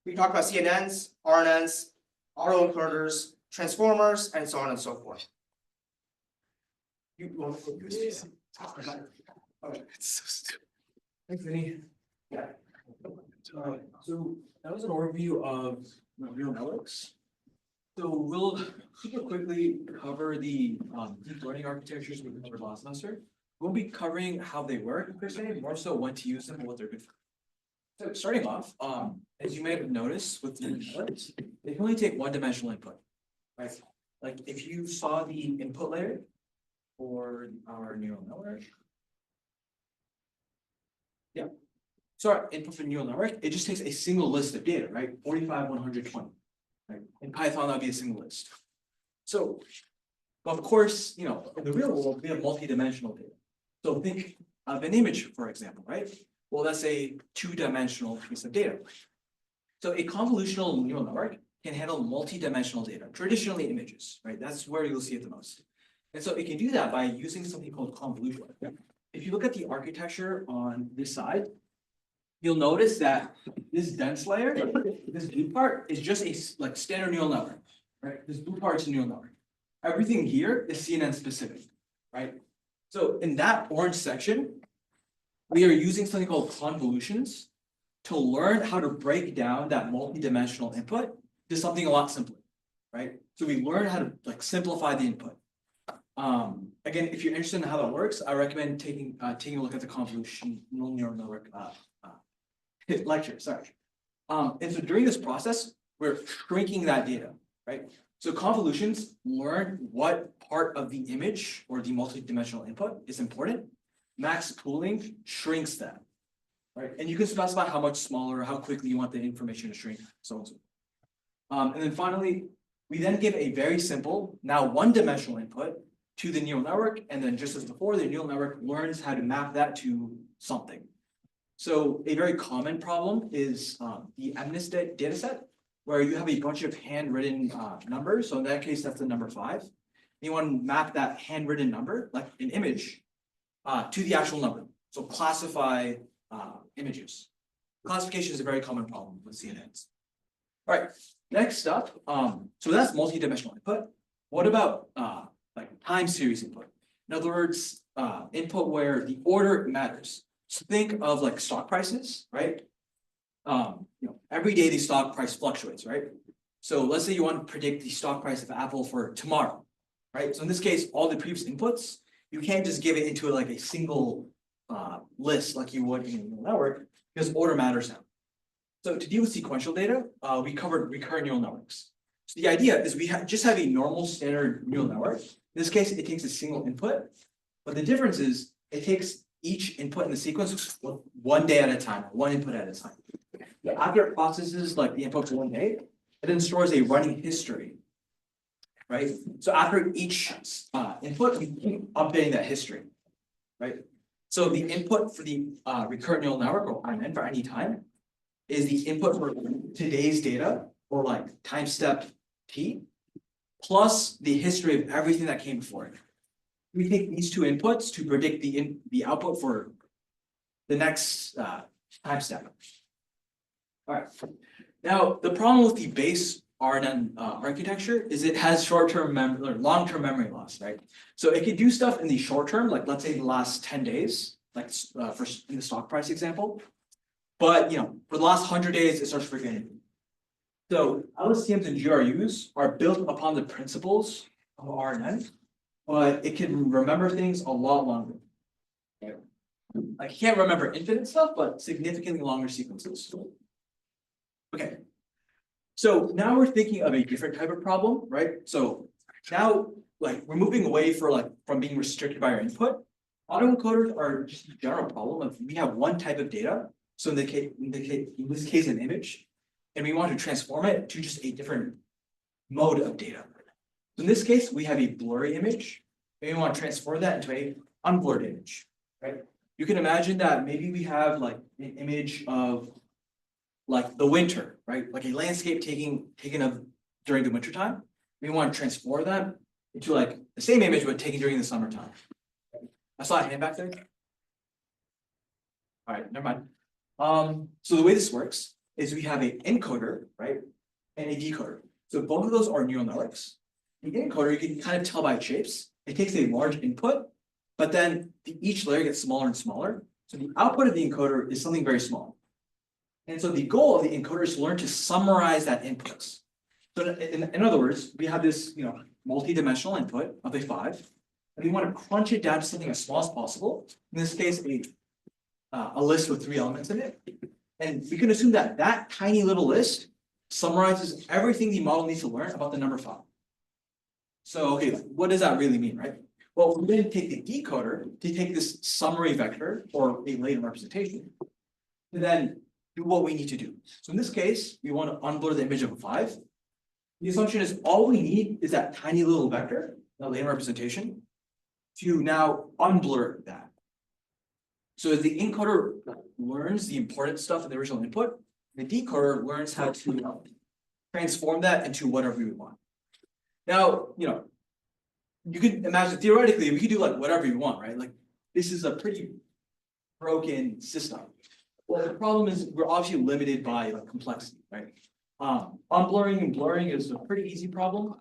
We talked about CNNs, RNNs, autoencoders, transformers, and so on and so forth. You want to go through this? Okay. Thanks, Vinny. Yeah. So that was an overview of real networks. So we'll super quickly cover the deep learning architectures we covered last semester. We'll be covering how they work per se, more so when to use them and what they're good for. So starting off, as you may have noticed with the networks, they can only take one-dimensional input, right? Like if you saw the input layer for our neural network. Yeah. So our input for neural network, it just takes a single list of data, right? 45, 120. Right? In Python, that would be a single list. So, but of course, you know, in the real world, we have multi-dimensional data. So think of an image, for example, right? Well, that's a two-dimensional piece of data. So a convolutional neural network can handle multi-dimensional data, traditionally images, right? That's where you'll see it the most. And so it can do that by using something called convolution. If you look at the architecture on this side, you'll notice that this dense layer, this blue part, is just a like standard neural network, right? This blue part is a neural network. Everything here is CNN specific, right? So in that orange section, we are using something called convolutions to learn how to break down that multi-dimensional input to something a lot simpler, right? So we learn how to like simplify the input. Again, if you're interested in how that works, I recommend taking a look at the convolutional neural network lecture, sorry. And so during this process, we're shrinking that data, right? So convolutions learn what part of the image or the multi-dimensional input is important. Max pooling shrinks that, right? And you can specify how much smaller, how quickly you want the information to shrink, so on and so forth. And then finally, we then give a very simple, now one-dimensional input to the neural network, and then just as before, the neural network learns how to map that to something. So a very common problem is the MNIST data set, where you have a bunch of handwritten numbers. So in that case, that's the number 5. You want to map that handwritten number, like an image, to the actual number. So classify images. Classification is a very common problem with CNNs. All right, next up, so that's multi-dimensional input. What about like time series input? In other words, input where the order matters. So think of like stock prices, right? Every day the stock price fluctuates, right? So let's say you want to predict the stock price of Apple for tomorrow, right? So in this case, all the previous inputs, you can't just give it into like a single list like you would in a neural network because order matters now. So to deal with sequential data, we covered recurrent neural networks. So the idea is we just have a normal standard neural network. In this case, it takes a single input, but the difference is it takes each input in the sequence one day at a time, one input at a time. After it processes like the input for one day, it then stores a running history, right? So after each input, we keep updating that history, right? So the input for the recurrent neural network, or RNN for any time, is the input for today's data, or like time step t, plus the history of everything that came before it. We take these two inputs to predict the output for the next time step. All right. Now, the problem with the base RNN architecture is it has short-term memory or long-term memory loss, right? So it can do stuff in the short term, like let's say the last 10 days, like for in the stock price example. But for the last 100 days, it starts forgetting. So LSTMs and GRUs are built upon the principles of RNN, but it can remember things a lot longer. Okay. Like it can't remember infinite stuff, but significantly longer sequences. Okay. So now we're thinking of a different type of problem, right? So now, like, we're moving away from being restricted by our input. Autoencoders are just a general problem of we have one type of data. So in this case, an image, and we want to transform it to just a different mode of data. So in this case, we have a blurry image, and we want to transform that into a unblurred image, right? You can imagine that maybe we have like an image of like the winter, right? Like a landscape taken of during the winter time. We want to transform that into like the same image but taken during the summertime. I saw a hand back there. All right, never mind. So the way this works is we have an encoder, right? And a decoder. So both of those are neural networks. The encoder, you can kind of tell by shapes. It takes a large input, but then each layer gets smaller and smaller. So the output of the encoder is something very small. And so the goal of the encoder is to learn to summarize that input. So in other words, we have this, multi-dimensional input of a 5, and we want to crunch it down to something as small as possible. In this case, a list with 3 elements in it. And we can assume that that tiny little list summarizes everything the model needs to learn about the number 5. So, okay, what does that really mean, right? Well, we're going to take the decoder to take this summary vector or a latent representation, and then do what we need to do. So in this case, we want to unblur the image of a 5. The assumption is all we need is that tiny little vector, that latent representation, to now unblur that. So as the encoder learns the important stuff in the original input, the decoder learns how to transform that into whatever we want. Now, you could imagine theoretically we could do like whatever you want, right? Like this is a pretty broken system. Well, the problem is we're obviously limited by like complexity, right? Unblurring and blurring is a pretty easy problem.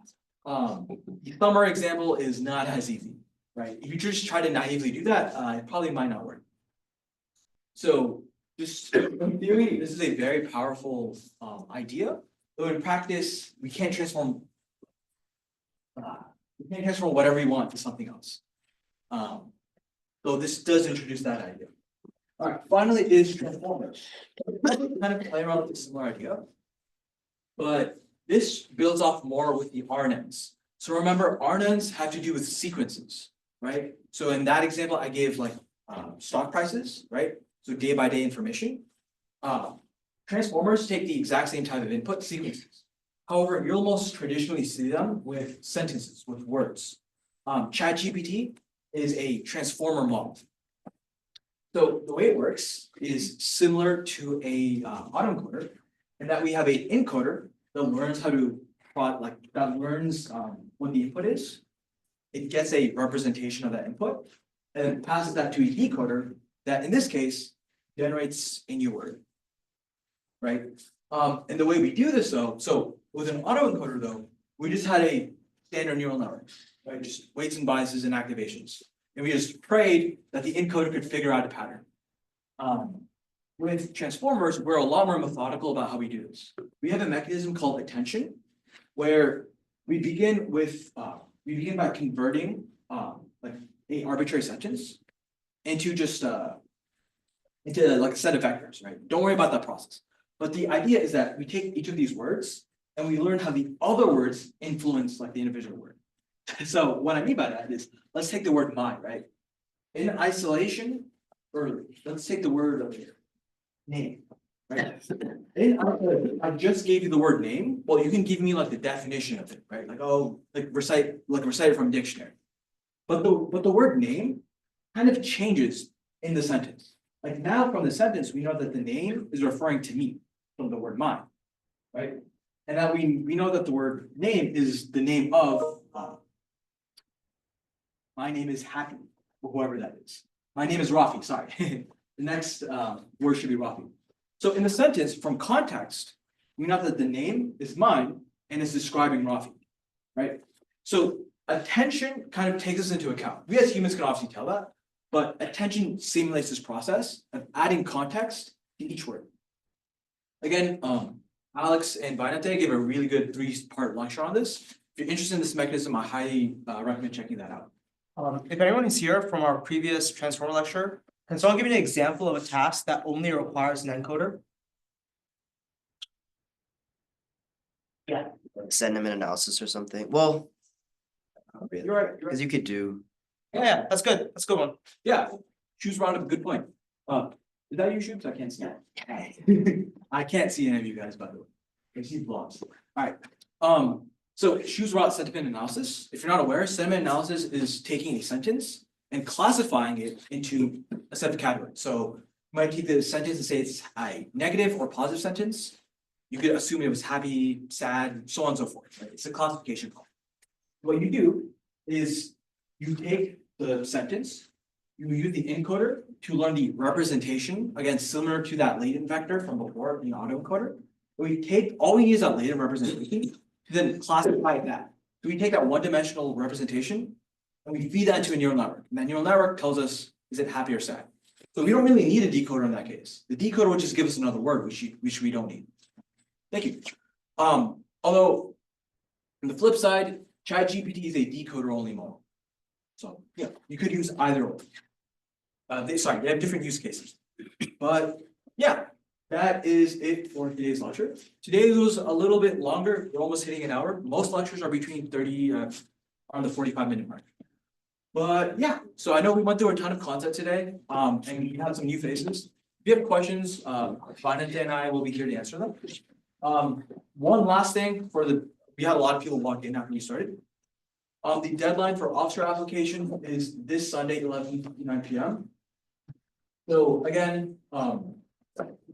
The summary example is not as easy, right? If you just try to naively do that, it probably might not work. So just in theory, this is a very powerful idea, though in practice, we can't transform whatever we want to something else. Though this does introduce that idea. All right, finally is transformers. Kind of play around with a similar idea, but this builds off more with the RNNs. So remember, RNNs have to do with sequences, right? So in that example, I gave like stock prices, right? So day by day information. Transformers take the exact same type of input, sequences. However, you'll most traditionally see them with sentences, with words. ChatGPT is a transformer model. So the way it works is similar to a autoencoder, in that we have an encoder that learns how to what the input is. It gets a representation of that input, and then passes that to a decoder that, in this case, generates a new word, right? And the way we do this, though, so with an autoencoder, though, we just had a standard neural network, right? Just weights and biases and activations. And we just prayed that the encoder could figure out a pattern. With transformers, we're a lot more methodical about how we do this. We have a mechanism called attention, where we begin by converting like a arbitrary sentence into just into like a set of vectors, right? Don't worry about that process. But the idea is that we take each of these words and we learn how the other words influence like the individual word. So what I mean by that is, let's take the word my, right? In isolation, or let's take the word name, right? In isolation, I just gave you the word name. Well, you can give me like the definition of it, right? Like, oh, recite it from a dictionary. But the word name kind of changes in the sentence. Like now from the sentence, we know that the name is referring to me from the word mine, right? And that we know that the word name is the name of my name is Happy, or whoever that is. My name is Rafi, sorry. The next word should be Rafi. So in the sentence, from context, we know that the name is mine and is describing Rafi, right? So attention kind of takes us into account. We as humans can obviously tell that, but attention simulates this process of adding context to each word. Again, Alex and Vainate gave a really good 3-part lecture on this. If you're interested in this mechanism, I highly recommend checking that out. If anyone is here from our previous transformer lecture, can someone give me an example of a task that only requires an encoder? Yeah. Sentiment analysis or something. Well, not really, You're right. because you could do. Yeah, that's good. That's a good one. Yeah, Shoes brought up a good point. Is that you, Shoes? I can't see. I can't see any of you guys, by the way. I see vlogs. All right. So Shoes brought sentiment analysis. If you're not aware, sentiment analysis is taking a sentence and classifying it into a set of categories. So you might take the sentence and say it's a negative or positive sentence. You could assume it was happy, sad, so on and so forth. Right? It's a classification problem. What you do is you take the sentence, you use the encoder to learn the representation, again, similar to that latent vector from before in autoencoder. All we need is that latent representation to then classify that. So we take that one-dimensional representation and we feed that into a neural network. And that neural network tells us, is it happy or sad? So we don't really need a decoder in that case. The decoder would just give us another word, which we don't need. Thank you. Although on the flip side, ChatGPT is a decoder-only model. So yeah, you could use either or. They have different use cases. But yeah, that is it for today's lecture. Today was a little bit longer. We're almost hitting an hour. Most lectures are between 30 on the 45-minute mark. But yeah, so I know we went through a ton of content today, and we had some new faces. If you have questions, Vanante and I will be here to answer them. One last thing we had a lot of people walk in after you started. The deadline for officer application is this Sunday, 11:59 p.m. So again,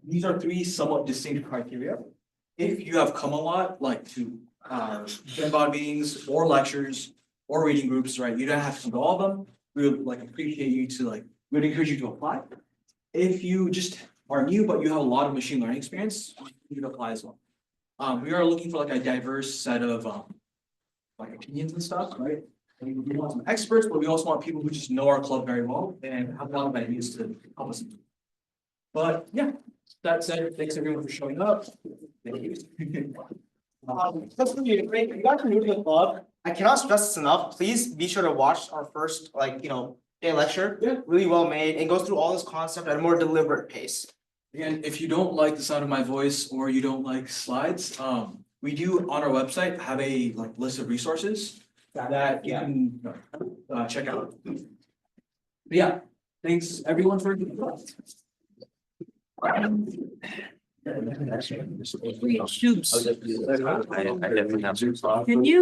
these are three somewhat distinct criteria. If you have come a lot, like to Gen Bod meetings or lectures or reading groups, right? You don't have to come to all of them. We would appreciate you to we'd encourage you to apply. If you just are new, but you have a lot of machine learning experience, you can apply as well. We are looking for a diverse set of opinions and stuff, right? We want some experts, but we also want people who just know our club very well and have a lot of ideas to help us. But yeah, that said, thanks everyone for showing up. Thank you. Just for you, if you guys are new to the club, I cannot stress this enough. Please be sure to watch our first day lecture. Yeah. Really well made and goes through all this concept at a more deliberate pace. Again, if you don't like the sound of my voice or you don't like slides, we do on our website have a list of resources that you can check out. But yeah, thanks everyone for. Can you?